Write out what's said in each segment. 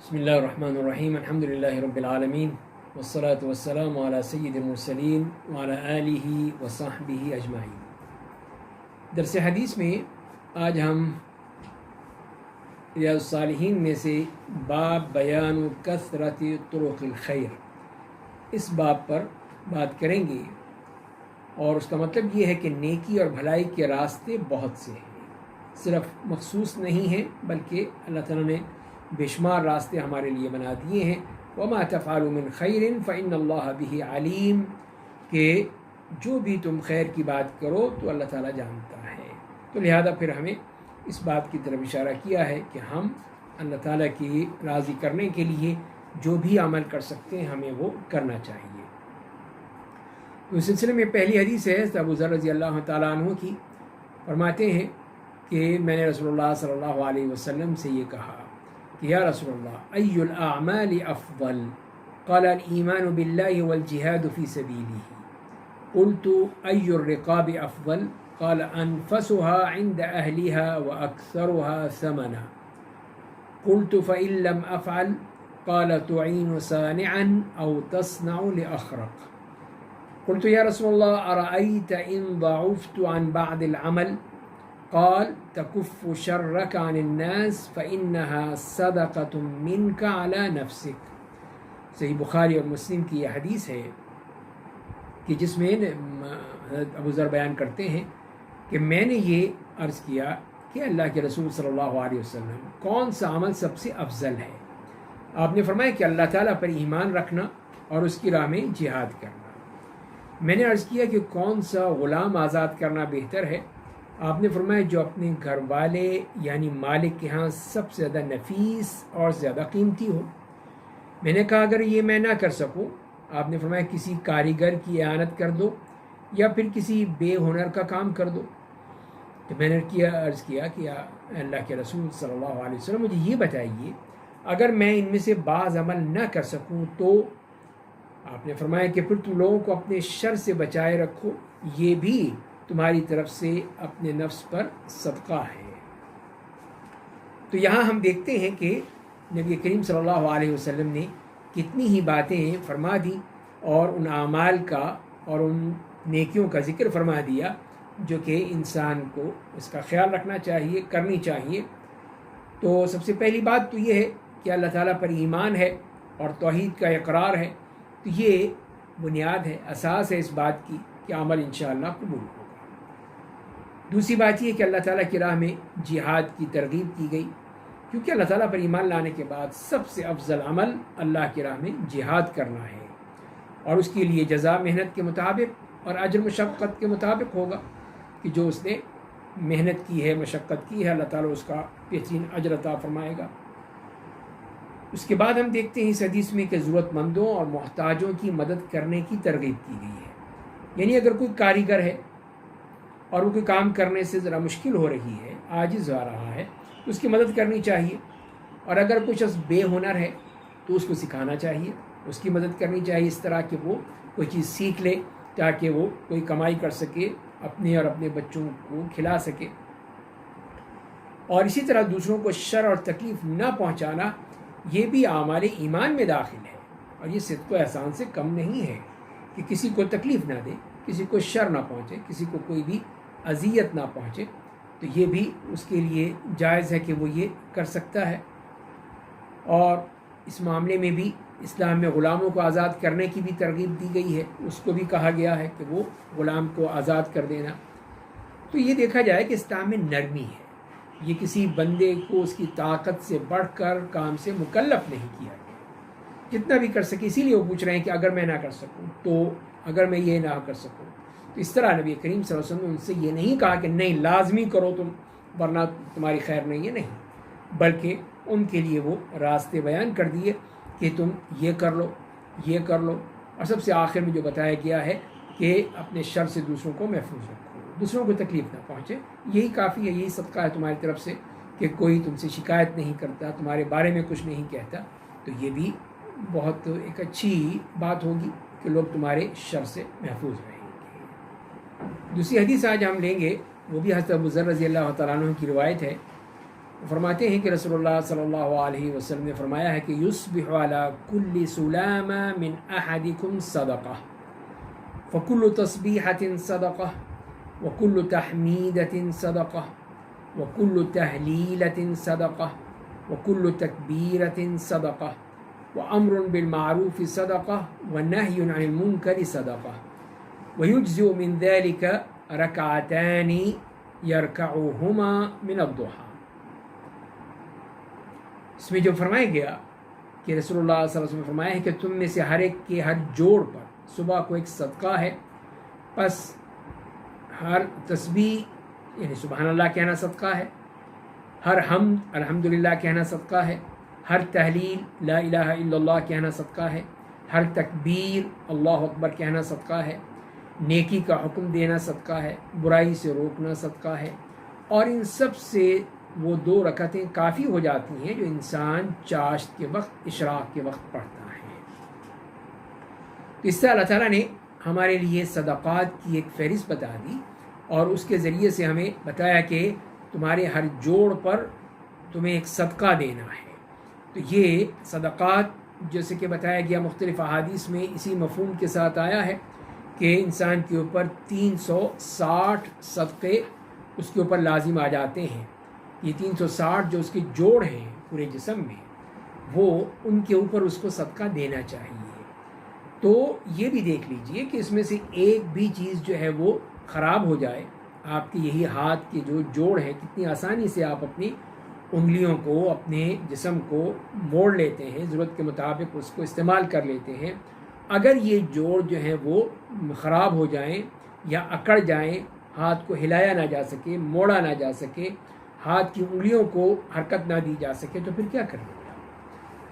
بسم اللہ الرحمن الرحیم الحمد للہ رب العالمین والصلاة والسلام علی سید المرسلین وعلی آلہ وصحبہ اجمعین۔ درس حدیث میں آج ہم ریاض الصالحین میں سے باب بیان کثرت طرق الخیر، اس باب پر بات کریں گے، اور اس کا مطلب یہ ہے کہ نیکی اور بھلائی کے راستے بہت سے ہیں، صرف مخصوص نہیں ہیں بلکہ اللہ تعالیٰ نے بے شمار راستے ہمارے لیے بنا دیے ہیں۔ وما تفعلوا من خیر فإن اللہ بہ علیم، کہ جو بھی تم خیر کی بات کرو تو اللہ تعالیٰ جانتا ہے۔ تو لہذا پھر ہمیں اس بات کی طرف اشارہ کیا ہے کہ ہم اللہ تعالیٰ کی راضی کرنے کے لیے جو بھی عمل کر سکتے ہیں ہمیں وہ کرنا چاہیے۔ اس سلسلے میں پہلی حدیث ہے ابو ذر رضی اللہ تعالیٰ عنہ کی، فرماتے ہیں کہ میں نے رسول اللہ صلی اللہ علیہ وسلم سے یہ کہا کہ یا رسول اللہ ای الاعمال افضل؟ قال الایمان باللہ والجہاد فی سبیلہ۔ قلت ای الرقاب افضل؟ قال انفسها عند اہلها واکثرها ثمنا۔ قلت فإن لم افعل؟ قال تعین صانعا او تصنع لأخرق۔ قلت یا رسول اللہ ارأیت ان ضعفت عن بعض العمل؟ قال تکف شرک عن الناس فإنها صدقۃ منک علی نفسک۔ صحیح بخاری اور مسلم کی یہ حدیث ہے کہ جس میں حضرت ابو ذر بیان کرتے ہیں کہ میں نے یہ عرض کیا کہ اللہ کے رسول صلی اللہ علیہ وسلم کون سا عمل سب سے افضل ہے؟ آپ نے فرمایا کہ اللہ تعالیٰ پر ایمان رکھنا اور اس کی راہ میں جہاد کرنا۔ میں نے عرض کیا کہ کون سا غلام آزاد کرنا بہتر ہے؟ آپ نے فرمایا جو اپنے گھر والے یعنی مالک کے ہاں سب سے زیادہ نفیس اور زیادہ قیمتی ہو۔ میں نے کہا اگر یہ میں نہ کر سکوں، آپ نے فرمایا کسی کاریگر کی اعانت کر دو یا پھر کسی بے ہنر کا کام کر دو۔ تو میں نے عرض کیا کہ اللہ کے رسول صلی اللہ علیہ وسلم مجھے یہ بتائیے اگر میں ان میں سے بعض عمل نہ کر سکوں تو؟ آپ نے فرمایا کہ پھر تم لوگوں کو اپنے شر سے بچائے رکھو، یہ بھی تمہاری طرف سے اپنے نفس پر صدقہ ہے۔ تو یہاں ہم دیکھتے ہیں کہ نبی کریم صلی اللہ علیہ وسلم نے کتنی ہی باتیں فرما دی اور ان اعمال کا اور ان نیکیوں کا ذکر فرما دیا جو کہ انسان کو اس کا خیال رکھنا چاہیے، کرنی چاہیے۔ تو سب سے پہلی بات تو یہ ہے کہ اللہ تعالیٰ پر ایمان ہے اور توحید کا اقرار ہے، تو یہ بنیاد ہے، اساس ہے اس بات کی کہ عمل انشاءاللہ قبول ہوگا۔ دوسری بات یہ کہ اللہ تعالیٰ کی راہ میں جہاد کی ترغیب کی گئی، کیونکہ اللہ تعالیٰ پر ایمان لانے کے بعد سب سے افضل عمل اللہ کی راہ میں جہاد کرنا ہے، اور اس کے لیے جزا محنت کے مطابق اور اجر مشقت کے مطابق ہوگا، کہ جو اس نے محنت کی ہے، مشقت کی ہے، اللہ تعالیٰ اس کا بہترین اجر عطا فرمائے گا۔ اس کے بعد ہم دیکھتے ہیں اس حدیث میں کہ ضرورت مندوں اور محتاجوں کی مدد کرنے کی ترغیب کی گئی ہے، یعنی اگر کوئی کاریگر ہے اور وہ کوئی کام کرنے سے ذرا مشکل ہو رہی ہے، عاجز ہو رہا ہے، تو اس کی مدد کرنی چاہیے، اور اگر کوئی شخص بے ہنر ہے تو اس کو سکھانا چاہیے، اس کی مدد کرنی چاہیے اس طرح کہ وہ کوئی چیز سیکھ لے تاکہ وہ کوئی کمائی کر سکے، اپنے اور اپنے بچوں کو کھلا سکے۔ اور اسی طرح دوسروں کو شر اور تکلیف نہ پہنچانا یہ بھی اعمال ایمان میں داخل ہے، اور یہ صدق و احسان سے کم نہیں ہے کہ کسی کو تکلیف نہ دے، کسی کو شر نہ پہنچے، کسی کو کوئی بھی اذیت نہ پہنچے، تو یہ بھی اس کے لیے جائز ہے کہ وہ یہ کر سکتا ہے۔ اور اس معاملے میں بھی اسلام میں غلاموں کو آزاد کرنے کی بھی ترغیب دی گئی ہے، اس کو بھی کہا گیا ہے کہ وہ غلام کو آزاد کر دینا۔ تو یہ دیکھا جائے کہ اسلام میں نرمی ہے، یہ کسی بندے کو اس کی طاقت سے بڑھ کر کام سے مکلف نہیں کیا گیا، جتنا بھی کر سکے۔ اسی لیے وہ پوچھ رہے ہیں کہ اگر میں نہ کر سکوں تو، اگر میں یہ نہ کر سکوں تو اس طرح نبی کریم صلی اللہ علیہ وسلم نے ان سے یہ نہیں کہا کہ نہیں لازمی کرو تم ورنہ تمہاری خیر نہیں ہے، نہیں، بلکہ ان کے لیے وہ راستے بیان کر دیے کہ تم یہ کر لو، یہ کر لو، اور سب سے آخر میں جو بتایا گیا ہے کہ اپنے شر سے دوسروں کو محفوظ رکھو، دوسروں کو تکلیف نہ پہنچے، یہی کافی ہے، یہی صدقہ ہے تمہاری طرف سے کہ کوئی تم سے شکایت نہیں کرتا، تمہارے بارے میں کچھ نہیں کہتا، تو یہ بھی بہت ایک اچھی بات ہوگی کہ لوگ تمہارے شر سے محفوظ رہیں گے۔ دوسری حدیث آج ہم لیں گے، وہ بھی حضرت ابو ذر رضی اللہ تعالیٰ عنہ کی روایت ہے فرماتے ہیں کہ رسول اللہ صلی اللہ علیہ وسلم نے فرمایا ہے کہ یصبح علی کل سلامہ من احدکم صدقہ فکل تسبیحۃ صدقہ وکل تحمیدۃ صدقہ وکل تہلیلۃ صدقہ وکل تکبیرۃ صدقہ وامر بالمعروف صدقہ ونہی عن المنکر صدقہ ویجزئ من ذلک رکعتان یرکعہما من الضحیٰ۔ اس میں جو فرمایا گیا کہ رسول اللہ صلی اللہ علیہ وسلم نے فرمایا ہے کہ تم میں سے ہر ایک کے ہر جوڑ پر صبح کو ایک صدقہ ہے، پس ہر تسبیح یعنی سبحان اللہ کہنا صدقہ ہے، ہر حمد الحمدللہ کہنا صدقہ ہے، ہر تحلیل لا الہ الا اللہ کہنا صدقہ ہے، ہر تکبیر اللہ اکبر کہنا صدقہ ہے، نیکی کا حکم دینا صدقہ ہے، برائی سے روکنا صدقہ ہے، اور ان سب سے وہ 2 رکعتیں کافی ہو جاتی ہیں جو انسان چاشت کے وقت اشراق کے وقت پڑھتا ہے۔ اس سے اللہ تعالیٰ نے ہمارے لیے صدقات کی ایک فہرست بتا دی اور اس کے ذریعے سے ہمیں بتایا کہ تمہارے ہر جوڑ پر تمہیں ایک صدقہ دینا ہے۔ تو یہ صدقات جیسے کہ بتایا گیا مختلف احادیث میں اسی مفہوم کے ساتھ آیا ہے کہ انسان کے اوپر 360 صدقے اس کے اوپر لازم آ جاتے ہیں۔ یہ 360 جو اس کے جوڑ ہیں پورے جسم میں، وہ ان کے اوپر اس کو صدقہ دینا چاہیے۔ تو یہ بھی دیکھ لیجئے کہ اس میں سے ایک بھی چیز جو ہے وہ خراب ہو جائے، آپ کے یہی ہاتھ کے جو جوڑ ہیں کتنی آسانی سے آپ اپنی انگلیوں کو اپنے جسم کو موڑ لیتے ہیں، ضرورت کے مطابق اس کو استعمال کر لیتے ہیں۔ اگر یہ جوڑ جو ہیں وہ خراب ہو جائیں یا اکڑ جائیں، ہاتھ کو ہلایا نہ جا سکے، موڑا نہ جا سکے، ہاتھ کی انگلیوں کو حرکت نہ دی جا سکے، تو پھر کیا کریں گے؟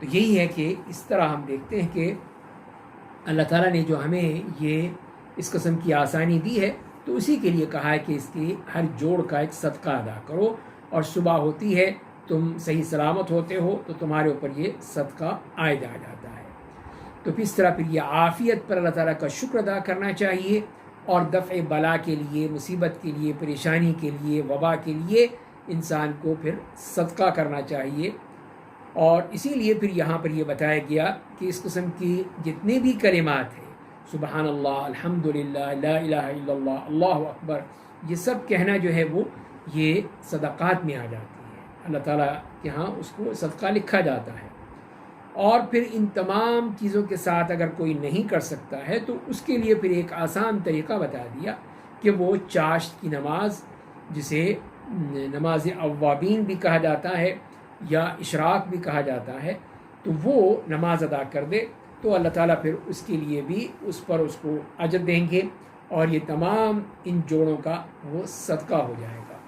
تو یہی ہے کہ اس طرح ہم دیکھتے ہیں کہ اللہ تعالیٰ نے جو ہمیں یہ اس قسم کی آسانی دی ہے تو اسی کے لیے کہا ہے کہ اس کے ہر جوڑ کا ایک صدقہ ادا کرو، اور صبح ہوتی ہے تم صحیح سلامت ہوتے ہو تو تمہارے اوپر یہ صدقہ عائد آ جاتا ہے۔ تو اس طرح پھر یہ عافیت پر اللہ تعالیٰ کا شکر ادا کرنا چاہیے، اور دفع بلا کے لیے، مصیبت کے لیے، پریشانی کے لیے، وبا کے لیے انسان کو پھر صدقہ کرنا چاہیے۔ اور اسی لیے پھر یہاں پر یہ بتایا گیا کہ اس قسم کی جتنے بھی کلمات ہیں، سبحان اللہ، الحمدللہ، لا الہ الا اللہ، اللہ اکبر، یہ سب کہنا جو ہے وہ یہ صدقات میں آ جاتی ہے، اللہ تعالیٰ کے ہاں اس کو صدقہ لکھا جاتا ہے۔ اور پھر ان تمام چیزوں کے ساتھ اگر کوئی نہیں کر سکتا ہے تو اس کے لیے پھر ایک آسان طریقہ بتا دیا کہ وہ چاشت کی نماز، جسے نماز اوابین بھی کہا جاتا ہے یا اشراق بھی کہا جاتا ہے، تو وہ نماز ادا کر دے تو اللہ تعالیٰ پھر اس کے لیے بھی اس پر اس کو اجر دیں گے، اور یہ تمام ان جوڑوں کا وہ صدقہ ہو جائے گا۔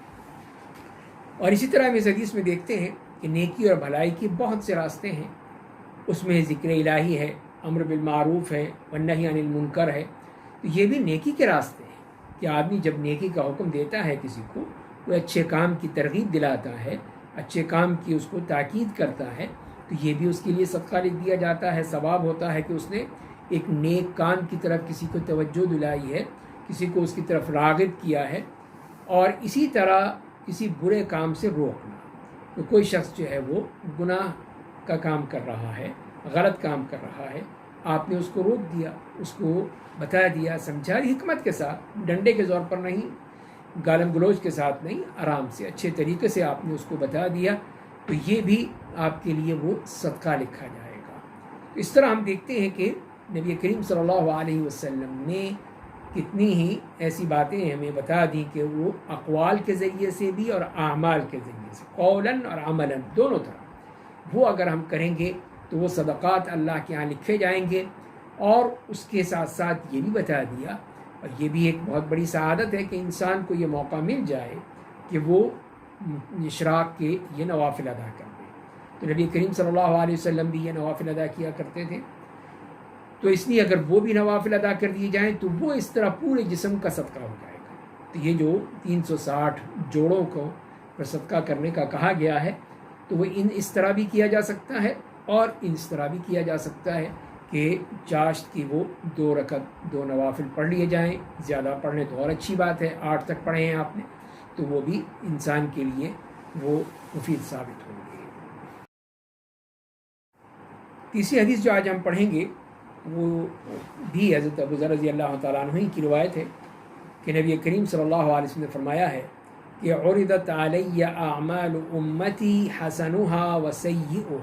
اور اسی طرح ہم اس حدیث میں دیکھتے ہیں کہ نیکی اور بھلائی کے بہت سے راستے ہیں، اس میں ذکر الہی ہے، امر بالمعروف ہے، والنہی عن المنکر ہے، تو یہ بھی نیکی کے راستے ہیں کہ آدمی جب نیکی کا حکم دیتا ہے کسی کو، وہ اچھے کام کی ترغیب دلاتا ہے، اچھے کام کی اس کو تاکید کرتا ہے، تو یہ بھی اس کے لیے صدقہ لکھ دیا جاتا ہے، ثواب ہوتا ہے کہ اس نے ایک نیک کام کی طرف کسی کو توجہ دلائی ہے، کسی کو اس کی طرف راغب کیا ہے۔ اور اسی طرح کسی برے کام سے روکنا، تو کوئی شخص جو ہے وہ گناہ کا کام کر رہا ہے، غلط کام کر رہا ہے، آپ نے اس کو روک دیا، اس کو بتا دیا، سمجھا، حکمت کے ساتھ، ڈنڈے کے زور پر نہیں، گالم گلوچ کے ساتھ نہیں، آرام سے اچھے طریقے سے آپ نے اس کو بتا دیا، تو یہ بھی آپ کے لیے وہ صدقہ لکھا جائے گا۔ اس طرح ہم دیکھتے ہیں کہ نبی کریم صلی اللہ علیہ وسلم نے کتنی ہی ایسی باتیں ہمیں بتا دیں کہ وہ اقوال کے ذریعے سے بھی اور اعمال کے ذریعے سے، قولاً اور عملاً، دونوں طرح وہ اگر ہم کریں گے تو وہ صدقات اللہ کے ہاں لکھے جائیں گے۔ اور اس کے ساتھ ساتھ یہ بھی بتا دیا، اور یہ بھی ایک بہت بڑی سعادت ہے کہ انسان کو یہ موقع مل جائے کہ وہ اشراق کے یہ نوافل ادا کر دے۔ تو نبی کریم صلی اللہ علیہ وسلم بھی یہ نوافل ادا کیا کرتے تھے، تو اس لیے اگر وہ بھی نوافل ادا کر دیے جائیں تو وہ اس طرح پورے جسم کا صدقہ ہو جائے گا۔ تو یہ جو 360 جوڑوں کو پر صدقہ کرنے کا کہا گیا ہے، تو وہ اس طرح بھی کیا جا سکتا ہے، اور اس طرح بھی کیا جا سکتا ہے کہ چاشت کی وہ 2 رکعت 2 نوافل پڑھ لیے جائیں، زیادہ پڑھنے تو اور اچھی بات ہے، 8 تک پڑھے ہیں آپ نے، تو وہ بھی انسان کے لیے وہ مفید ثابت ہوں گے۔ تیسری حدیث جو آج ہم پڑھیں گے وہ بھی حضرت ابو ذر رضی اللہ تعالیٰ عنہ کی روایت ہے کہ نبی کریم صلی اللہ علیہ وسلم نے فرمایا ہے کہ عرضت علی اعمال امتی حسنها وسیئها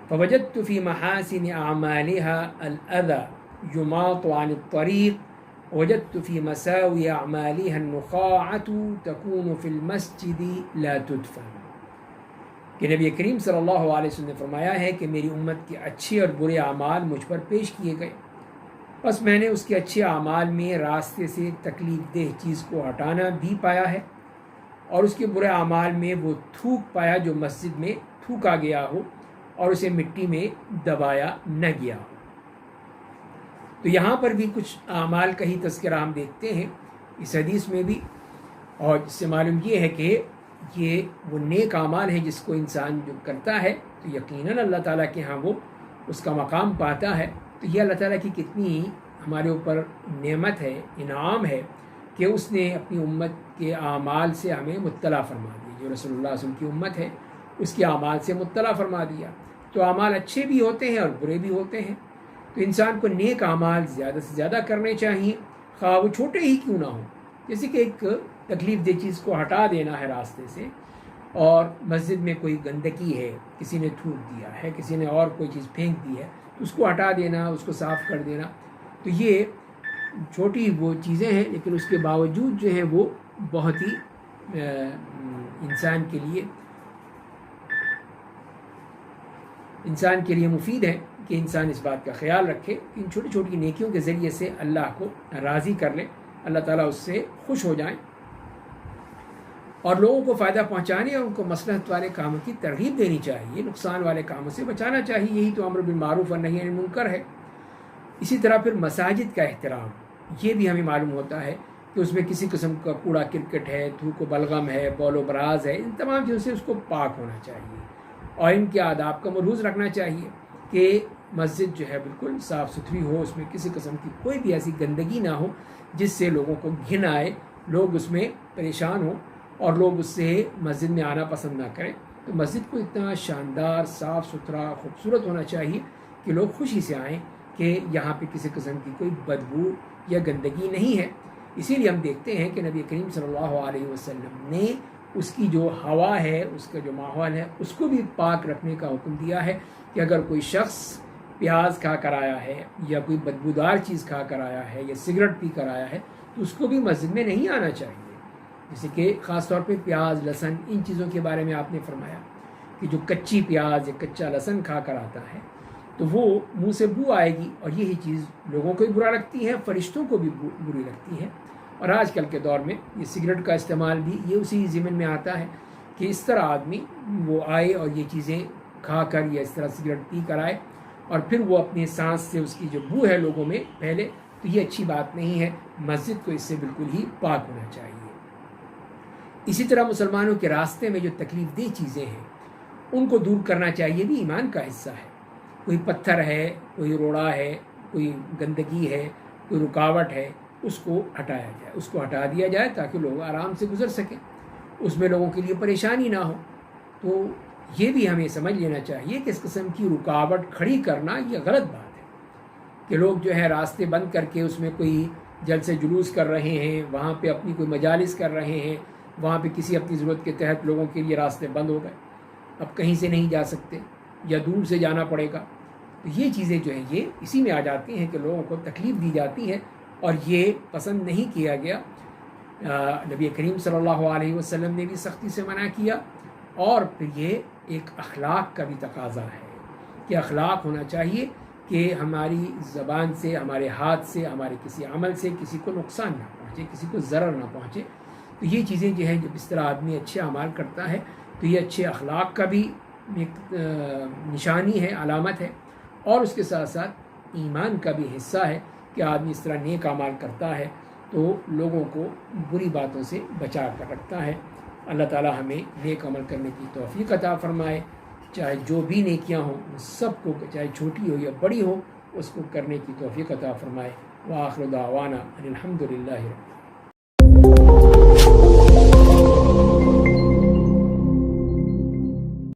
فوجدت في محاسن اعمالها الاذى يماط عن الطريق وجدت في مساوي اعمالها النخاعة تكون في المسجد لا تدفن، کہ نبی کریم صلی اللہ علیہ وسلم نے فرمایا ہے کہ میری امت کے اچھے اور برے اعمال مجھ پر پیش کیے گئے، بس میں نے اس کے اچھے اعمال میں راستے سے تکلیف دہ چیز کو ہٹانا بھی پایا ہے، اور اس کے برے اعمال میں وہ تھوک پایا جو مسجد میں تھوکا گیا ہو اور اسے مٹی میں دبایا نہ گیا ہو۔ تو یہاں پر بھی کچھ اعمال کا ہی تذکرہ ہم دیکھتے ہیں اس حدیث میں بھی، اور جس سے معلوم یہ ہے کہ یہ وہ نیک اعمال ہیں جس کو انسان جو کرتا ہے تو یقیناً اللہ تعالیٰ کے ہاں وہ اس کا مقام پاتا ہے۔ تو یہ اللہ تعالیٰ کی کتنی ہمارے اوپر نعمت ہے، انعام ہے کہ اس نے اپنی امت کے اعمال سے ہمیں مطلع فرما دیا، جو رسول اللہ صلی اللہ علیہ وسلم کی امت ہے اس کے اعمال سے مطلع فرما دیا۔ تو اعمال اچھے بھی ہوتے ہیں اور برے بھی ہوتے ہیں، تو انسان کو نیک اعمال زیادہ سے زیادہ کرنے چاہیے، خواہ وہ چھوٹے ہی کیوں نہ ہوں، جیسے کہ ایک تکلیف دہ چیز کو ہٹا دینا ہے راستے سے، اور مسجد میں کوئی گندگی ہے، کسی نے تھوک دیا ہے، کسی نے اور کوئی چیز پھینک دی ہے، تو اس کو ہٹا دینا، اس کو صاف کر دینا، تو یہ چھوٹی وہ چیزیں ہیں لیکن اس کے باوجود جو ہیں وہ بہت ہی انسان کے لیے مفید ہے کہ انسان اس بات کا خیال رکھے کہ ان چھوٹی چھوٹی نیکیوں کے ذریعے سے اللہ کو راضی کر لے، اللہ تعالیٰ اس سے خوش ہو جائیں، اور لوگوں کو فائدہ پہنچانے اور ان کو مصلحت والے کاموں کی ترغیب دینی چاہیے، نقصان والے کاموں سے بچانا چاہیے، یہی تو امر بالمعروف اور نہی عن المنکر ہے۔ اسی طرح پھر مساجد کا احترام، یہ بھی ہمیں معلوم ہوتا ہے کہ اس میں کسی قسم کا کوڑا کرکٹ ہے، تھوک و بلغم ہے، بول و براز ہے، ان تمام چیزوں سے اس کو پاک ہونا چاہیے، اور ان کے آداب کا ملحوظ رکھنا چاہیے کہ مسجد جو ہے بالکل صاف ستھری ہو، اس میں کسی قسم کی کوئی بھی ایسی گندگی نہ ہو جس سے لوگوں کو گھن آئے، لوگ اس میں پریشان ہوں اور لوگ اس سے مسجد میں آنا پسند نہ کریں۔ تو مسجد کو اتنا شاندار، صاف ستھرا، خوبصورت ہونا چاہیے کہ لوگ خوشی سے آئیں کہ یہاں پہ کسی قسم کی کوئی بدبو یا گندگی نہیں ہے۔ اسی لیے ہم دیکھتے ہیں کہ نبی کریم صلی اللہ علیہ وسلم نے اس کی جو ہوا ہے، اس کا جو ماحول ہے، اس کو بھی پاک رکھنے کا حکم دیا ہے کہ اگر کوئی شخص پیاز کھا کر آیا ہے یا کوئی بدبودار چیز کھا کر آیا ہے یا سگریٹ پی کر آیا ہے تو اس کو بھی مسجد میں نہیں آنا چاہیے، جیسے کہ خاص طور پہ پیاز، لہسن، ان چیزوں کے بارے میں آپ نے فرمایا کہ جو کچی پیاز یا کچا لہسن کھا کر آتا ہے تو وہ منہ سے بو آئے گی، اور یہی چیز لوگوں کو بھی برا لگتی ہے، فرشتوں کو بھی بری لگتی ہے۔ اور آج کل کے دور میں یہ سگریٹ کا استعمال بھی یہ اسی ضمن میں آتا ہے کہ اس طرح آدمی وہ آئے اور یہ چیزیں کھا کر یا اس طرح سگریٹ پی کر آئے اور پھر وہ اپنے سانس سے اس کی جو بو ہے لوگوں میں پھیلے، تو یہ اچھی بات نہیں ہے۔ مسجد کو اس سے بالکل ہی پاک ہونا چاہیے۔ اسی طرح مسلمانوں کے راستے میں جو تکلیف دہ چیزیں ہیں ان کو دور کرنا چاہیے، بھی ایمان کا حصہ ہے۔ کوئی پتھر ہے، کوئی روڑا ہے، کوئی گندگی ہے، کوئی رکاوٹ ہے، اس کو ہٹایا جائے، اس کو ہٹا دیا جائے تاکہ لوگ آرام سے گزر سکیں، اس میں لوگوں کے لیے پریشانی نہ ہو۔ تو یہ بھی ہمیں سمجھ لینا چاہیے کہ اس قسم کی رکاوٹ کھڑی کرنا یہ غلط بات ہے کہ لوگ جو ہے راستے بند کر کے اس میں کوئی جلسے جلوس کر رہے ہیں، وہاں پہ اپنی کوئی مجالس کر رہے ہیں، وہاں پہ کسی اپنی ضرورت کے تحت لوگوں کے لیے راستے بند ہو گئے، اب کہیں سے نہیں جا سکتے یا دور سے جانا پڑے گا، تو یہ چیزیں جو ہیں یہ اسی میں آ جاتی ہیں کہ لوگوں کو تکلیف دی جاتی ہے، اور یہ پسند نہیں کیا گیا۔ نبی کریم صلی اللہ علیہ وسلم نے بھی سختی سے منع کیا، اور پھر یہ ایک اخلاق کا بھی تقاضا ہے کہ اخلاق ہونا چاہیے کہ ہماری زبان سے، ہمارے ہاتھ سے، ہمارے کسی عمل سے کسی کو نقصان نہ پہنچے، کسی کو ضرر نہ پہنچے۔ تو یہ چیزیں جو ہیں جب اس طرح آدمی اچھے اعمال کرتا ہے تو یہ اچھے اخلاق کا بھی ایک نشانی ہے، علامت ہے، اور اس کے ساتھ ساتھ ایمان کا بھی حصہ ہے کہ آدمی اس طرح نیک اعمال کرتا ہے تو لوگوں کو بری باتوں سے بچا کر رکھتا ہے۔ اللہ تعالی ہمیں نیک عمل کرنے کی توفیق عطا فرمائے، چاہے جو بھی نیکیاں ہوں ان سب کو، چاہے چھوٹی ہو یا بڑی ہو، اس کو کرنے کی توفیق عطا فرمائے۔ وآخر دعوانا ان الحمد للہ۔